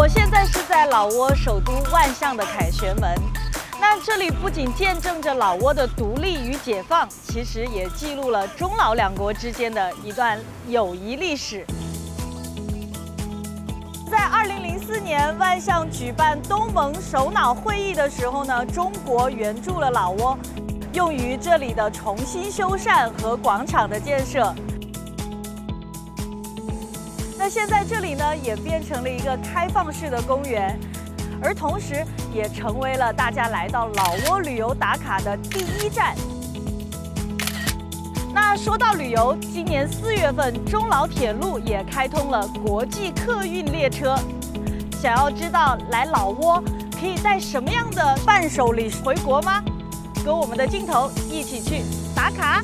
我现在是在老挝首都万象的凯旋门。那这里不仅见证着老挝的独立与解放，其实也记录了中老两国之间的一段友谊历史。在2004年万象举办东盟首脑会议的时候呢，中国援助了老挝，用于这里的重新修缮和广场的建设。那现在这里呢，也变成了一个开放式的公园。而同时，也成为了大家来到老挝旅游打卡的第一站。那说到旅游，今年4月份，中老铁路也开通了国际客运列车。想要知道来老挝可以带什么样的伴手礼回国吗？跟我们的镜头一起去打卡。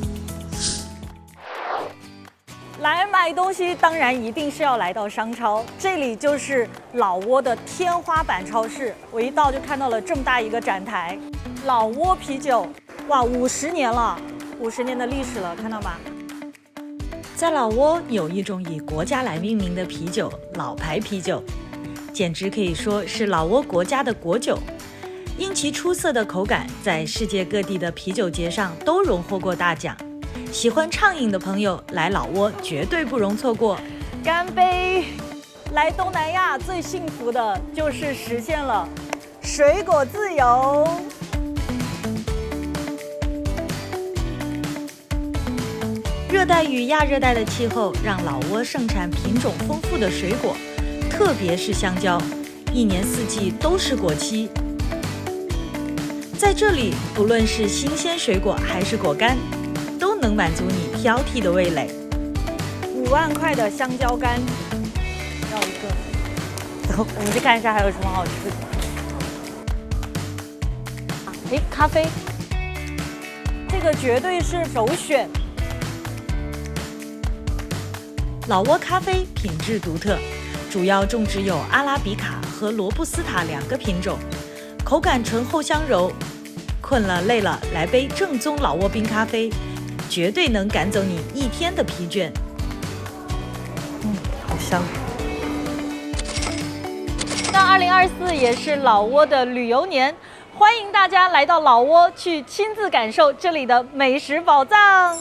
来买东西，当然一定是要来到商超，这里就是老挝的天花板超市。我一到就看到了这么大一个展台，老挝啤酒，哇，50年了，50年的历史了，看到吗？在老挝有一种以国家来命名的啤酒，老牌啤酒，简直可以说是老挝国家的国酒。因其出色的口感，在世界各地的啤酒节上都荣获过大奖。喜欢畅饮的朋友来老挝绝对不容错过。干杯！来东南亚最幸福的就是实现了水果自由。热带与亚热带的气候让老挝盛产品种丰富的水果，特别是香蕉，一年4季都是果期。在这里，不论是新鲜水果还是果干，都能满足你挑剔的味蕾。5万块的香蕉干，要一个。走，我们去看一下还有什么好吃的。咖啡，这个绝对是首选。老挝咖啡品质独特，主要种植有阿拉比卡和罗布斯塔2个品种，口感醇厚香柔。困了累了，来杯正宗老挝冰咖啡，绝对能赶走你一天的疲倦。好香。那2024也是老挝的旅游年，欢迎大家来到老挝去亲自感受这里的美食宝藏。